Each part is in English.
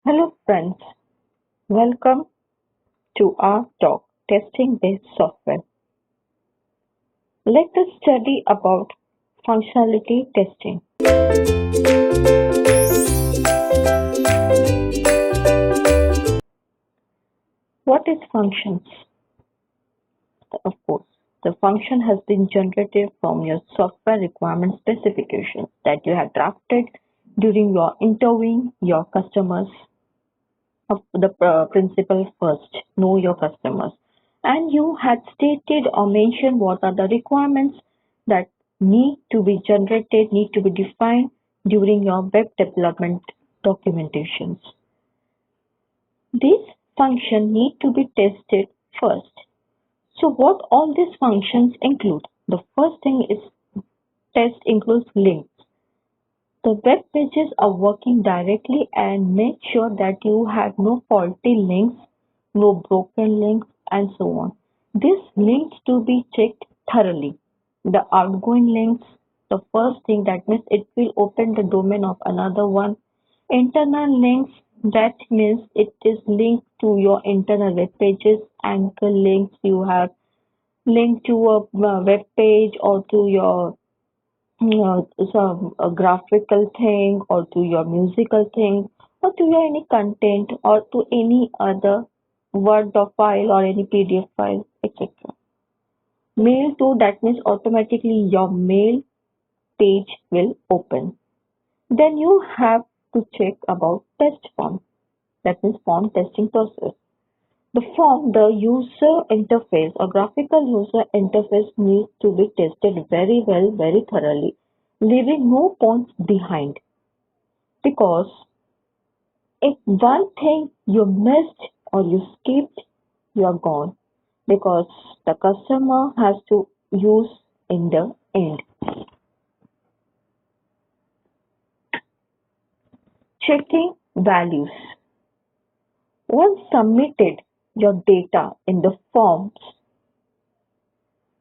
Hello friends, welcome to our talk Testing Based Software. Let us study about functionality testing. What is functions? Of course, the function has been generated from your software requirement specifications that you have drafted during your interviewing your customers. Of the principle first, know your customers, and you had stated or mentioned what are the requirements that need to be generated, need to be defined during your web development documentations. These functions need to be tested first. So what all these functions include? The first thing is test includes links. The web pages are working directly and make sure that you have no faulty links, no broken links, and so on. These links to be checked thoroughly. The outgoing links, the first thing that means it will open the domain of another one. Internal links, that means it is linked to your internal web pages. Anchor links, you have linked to a web page or to your some a graphical thing or to your musical thing or to your any content or to any other word or file or any PDF file, etc. Mail to, that means automatically your mail page will open. Then you have to check about test form, that means form testing process. The form, the user interface or graphical user interface needs to be tested very well, very thoroughly, leaving no points behind. Because if one thing you missed or you skipped, you are gone. Because the customer has to use in the end. Checking values. Once submitted your data in the forms,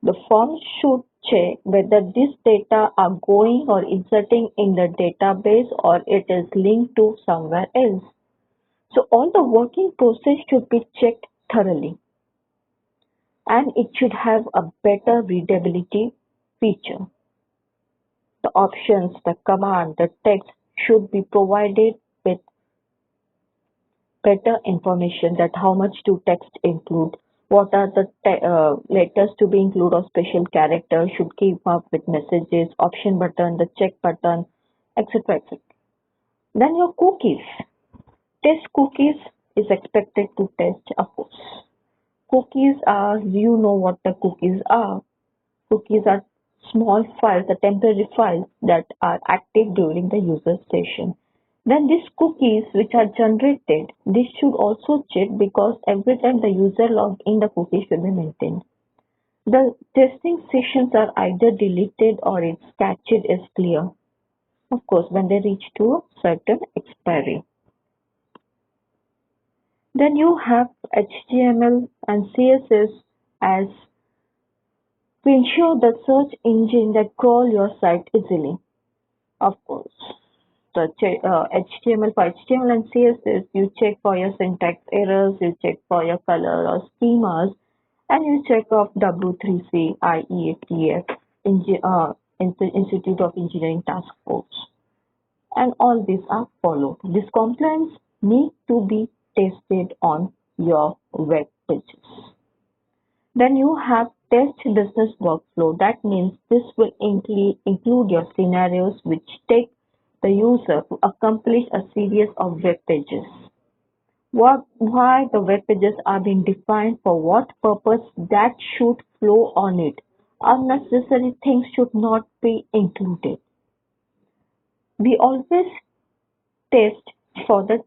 the form should check whether this data are going or inserting in the database or it is linked to somewhere else. So all the working process should be checked thoroughly and it should have a better readability feature. The options, the command, the text should be provided with better information that how much to text include, what are the letters to be included or special characters should keep up with messages, option button, the check button, etc. etc. Then your cookies. Test cookies is expected to test, of course. Cookies are, you know what the cookies are. Cookies are small files, the temporary files that are active during the user session. Then these cookies which are generated, this should also check because every time the user logs in, the cookie should be maintained. The testing sessions are either deleted or its cached is clear. Of course, when they reach to a certain expiry. Then you have HTML and CSS as to ensure the search engine that crawl your site easily. Of course, the HTML for HTML and CSS, you check for your syntax errors, you check for your color or schemas, and you check of W3C, IETF, Institute of Engineering Task Force. And all these are followed. These compliance need to be tested on your web pages. Then you have test business workflow. That means this will include your scenarios which take the user to accomplish a series of web pages. Why the web pages are being defined, for what purpose that should flow on it. Unnecessary things should not be included. We always test for the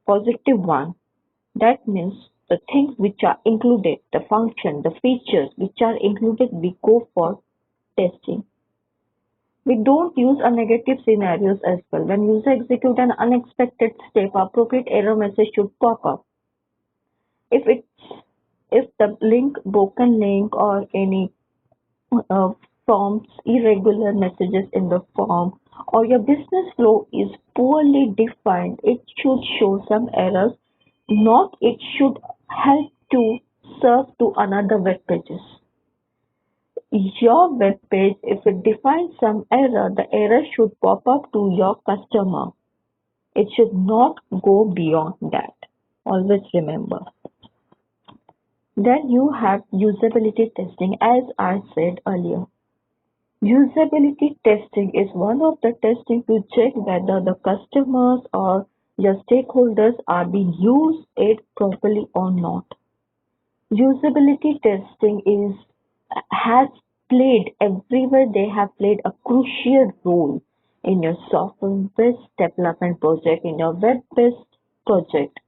positive one. That means the things which are included, the function, the features which are included, we go for testing. We don't use a negative scenarios as well. When user execute an unexpected step, appropriate error message should pop up. If the broken link or any forms, irregular messages in the form or your business flow is poorly defined, it should show some errors, not it should help to serve to another web pages. Your web page, if it defines some error, the error should pop up to your customer. It should not go beyond that. Always remember. Then you have usability testing, as I said earlier. Usability testing is one of the testing to check whether the customers or your stakeholders are being used it properly or not. Usability testing has played everywhere. They have played a crucial role in your software-based development project, in your web-based project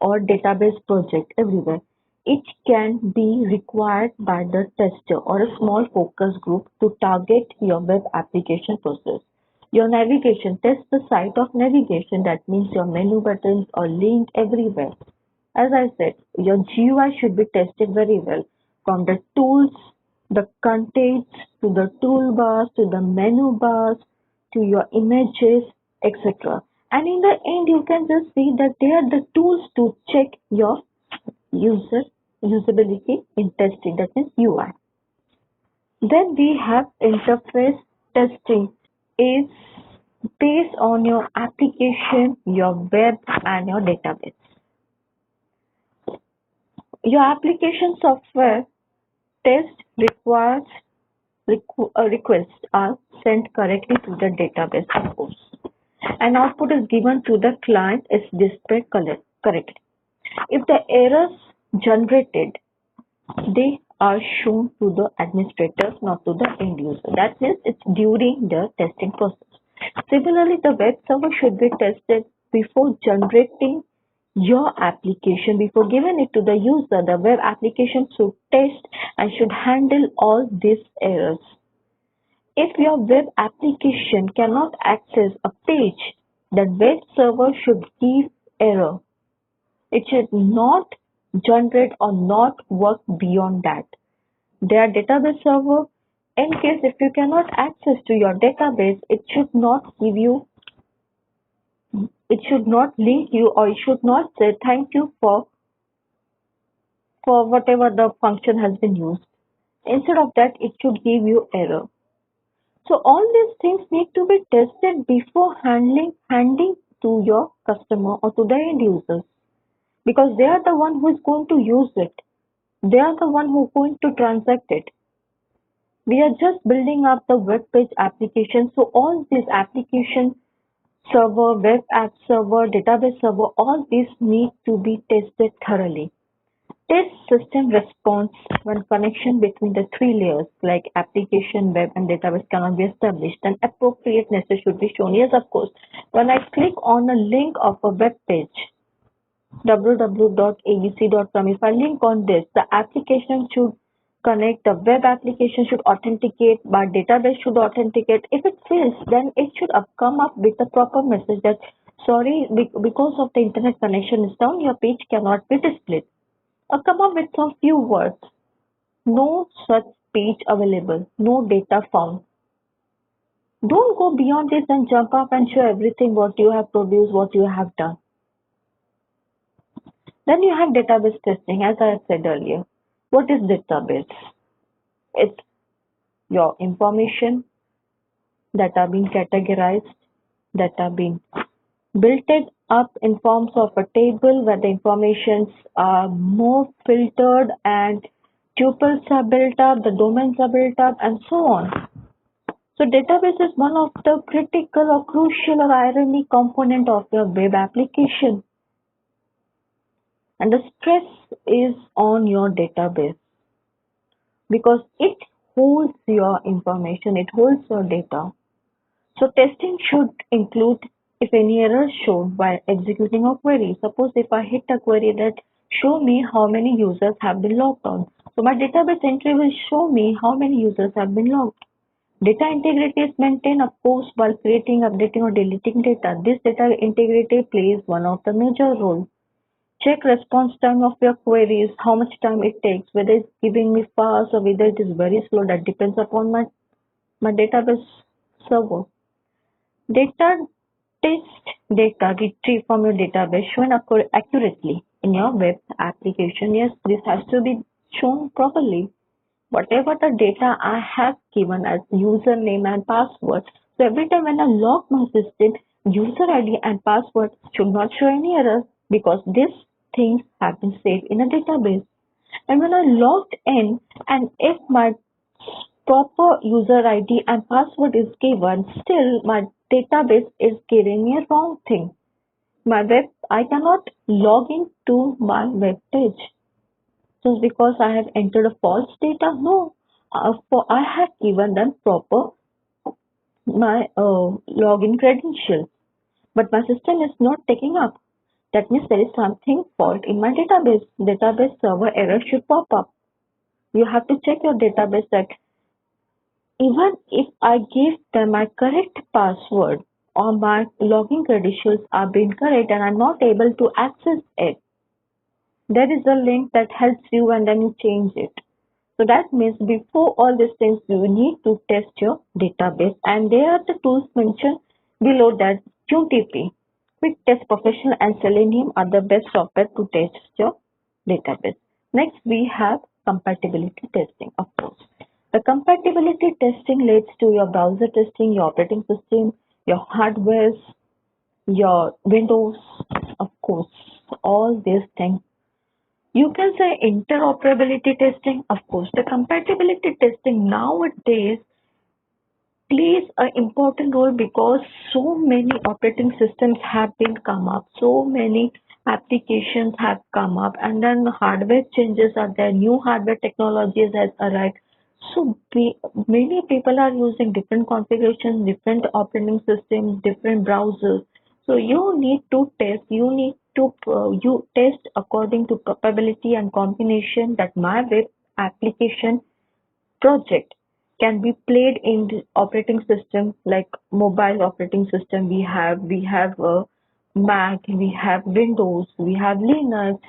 or database project everywhere. It can be required by the tester or a small focus group to target your web application process. Your navigation, test the site of navigation. That means your menu buttons or link everywhere. As I said, your GUI should be tested very well, from the tools, the contents, to the toolbars, to the menu bars, to your images, etc. And in the end, you can just see that they are the tools to check your usability in testing, that is UI. Then we have interface testing, is based on your application, your web, and your database. Your application software test requests are sent correctly to the database, of course. An output is given to the client is displayed correctly. If the errors generated, they are shown to the administrators, not to the end user. That means it's during the testing process. Similarly, the web server should be tested before generating your application. Before giving it to the user, the web application should test and should handle all these errors. If your web application cannot access a page, the web server should give error. It should not generate or not work beyond that. Their database server, in case if you cannot access to your database, it should not link you, or it should not say thank you for whatever the function has been used. Instead of that, it should give you error. So all these things need to be tested before handing to your customer or to the end users, because they are the one who is going to use it. They are the one who are going to transact it. We are just building up the web page application. So all these application server, web app server, database server, all these need to be tested thoroughly. This system response when connection between the three layers like application, web, and database cannot be established, then appropriateness should be shown. Yes, of course. When I click on a link of a web page, www.abc.com, if I link on this, the application should connect, the web application should authenticate, but database should authenticate. If it fails, then it should come up with a proper message that sorry, because of the internet connection is down, your page cannot be displayed. Or come up with some few words. No such page available, no data found. Don't go beyond this and jump up and show everything what you have produced, what you have done. Then you have database testing, as I said earlier. What is database? It's your information that are being categorized, that are being built up in forms of a table where the informations are more filtered and tuples are built up, the domains are built up, and so on. So database is one of the critical or crucial or irony component of your web application. And the stress is on your database because it holds your information, it holds your data. So testing should include if any error shown while executing a query. Suppose if I hit a query that show me how many users have been logged on. So my database entry will show me how many users have been logged. Data integrity is maintained, of course, while creating, updating or deleting data. This data integrity plays one of the major roles. Check response time of your queries, how much time it takes, whether it's giving me fast or whether it is very slow. That depends upon my database server. Data test data retrieved from your database shown accurately in your web application. Yes, this has to be shown properly. Whatever the data I have given as username and password. So every time when I log my system, user ID and password should not show any error because these things have been saved in a database. And when I logged in and if my proper user ID and password is given, still my database is giving me a wrong thing. I cannot log into my web page just because I have entered a false data. No, for I have given them proper my login credentials, but my system is not taking up. That means there is something fault in my database. Database server error should pop up. You have to check your database that even if I give them my correct password or my login credentials are being correct and I'm not able to access it, there is a link that helps you and then you change it. So that means before all these things, you need to test your database. And there are the tools mentioned below that QTP, Quick Test Professional and Selenium are the best software to test your database. Next, we have compatibility testing, of course. The compatibility testing leads to your browser testing, your operating system, your hardware, your Windows, of course, all these things. You can say interoperability testing, of course. The compatibility testing nowadays plays an important role because so many operating systems have been come up, so many applications have come up, and then hardware changes are there, new hardware technologies has arrived. So many people are using different configurations, different operating systems, different browsers. So you need to test, you test according to capability and combination that my web application project can be played in the operating system like mobile operating system. We have Mac, we have Windows, we have Linux,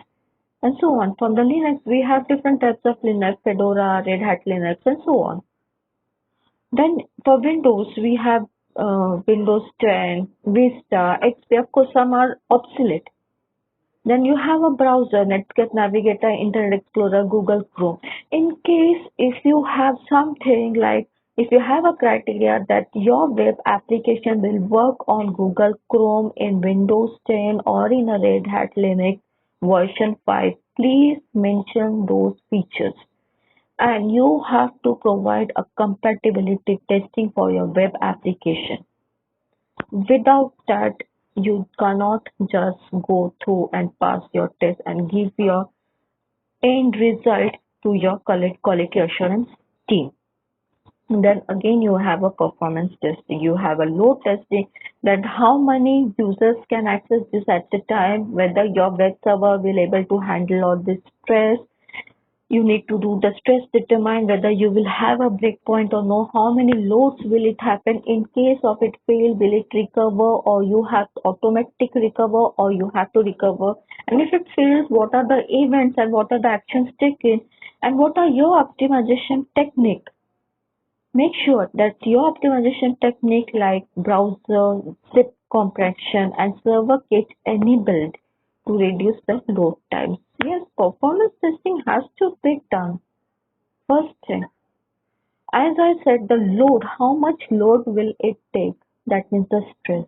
and so on. From the Linux, we have different types of Linux, Fedora, Red Hat Linux, and so on. Then for Windows, we have Windows 10, Vista, XP. Of course, some are obsolete. Then you have a browser, Netscape Navigator, Internet Explorer, Google Chrome. In case if you have something like if you have a criteria that your web application will work on Google Chrome in Windows 10 or in a Red Hat Linux version 5, please mention those features. And you have to provide a compatibility testing for your web application. Without that, you cannot just go through and pass your test and give your end result to your quality assurance team. Then again, you have a performance testing. You have a load testing that how many users can access this at the time, whether your web server will able to handle all this stress. You need to do the stress, determine whether you will have a breakpoint or no, how many loads will it happen, in case of it fail, will it recover or you have automatic recover or you have to recover, and if it fails, what are the events and what are the actions taken and what are your optimization technique. Make sure that your optimization technique like browser, zip compression and server get enabled to reduce the load times. Yes, performance testing has to be done. First thing, as I said, the load, how much load will it take? That means the stress.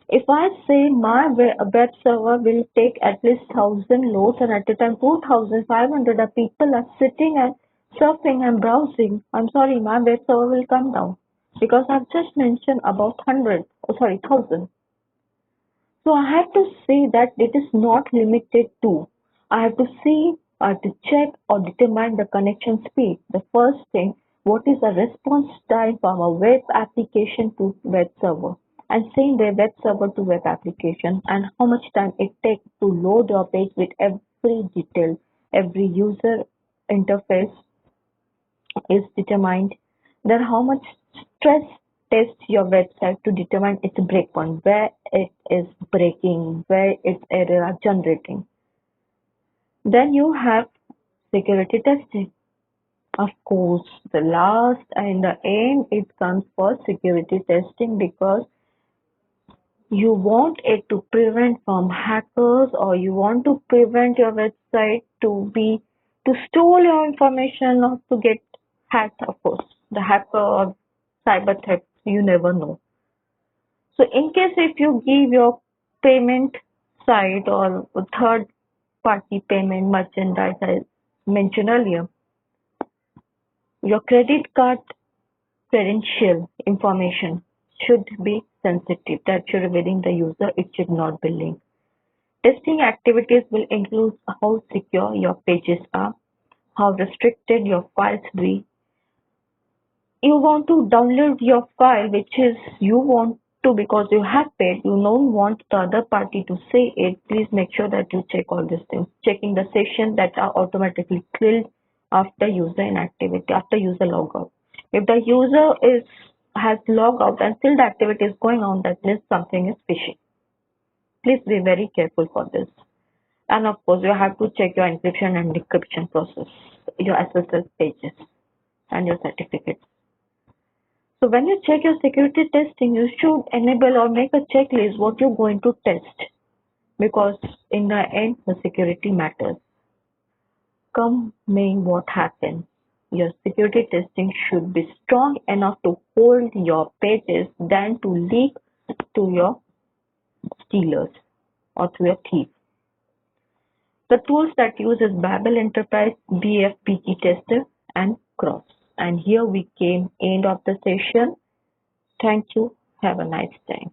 If I say my web server will take at least 1,000 loads and at a time 2,500 people are sitting and surfing and browsing, I'm sorry, my web server will come down because I've just mentioned about 1,000. So I have to say that it is not limited to. I have to see or to check or determine the connection speed. The first thing, what is the response time from a web application to web server? And same way web server to web application and how much time it takes to load your page with every detail, every user interface is determined. Then how much stress test your website to determine its breakpoint, where it is breaking, where its error are generating. Then you have security testing. Of course, the last and the end it comes for security testing because you want it to prevent from hackers or you want to prevent your website to steal your information or to get hacked, of course. The hacker or cyber threat, you never know. So in case if you give your payment site or third party payment merchant, as I mentioned earlier, your credit card credential information should be sensitive. That should be within the user. It should not be linked. Testing activities will include how secure your pages are, how restricted your files be. You want to download your file, which is you want to because you have paid. You don't want the other party to see it. Please make sure that you check all these things. Checking the sessions that are automatically killed after user inactivity, after user logout. If the user has logged out and still the activity is going on, that means something is fishy. Please be very careful for this. And of course, you have to check your encryption and decryption process, your SSL pages, and your certificates. So when you check your security testing, you should enable or make a checklist what you're going to test because in the end, the security matters. Come may what happens, your security testing should be strong enough to hold your pages than to leak to your stealers or to your thief. The tools that use is Babel Enterprise, BFPG Tester, and Cross. And here we came end of the session. Thank you. Have a nice day.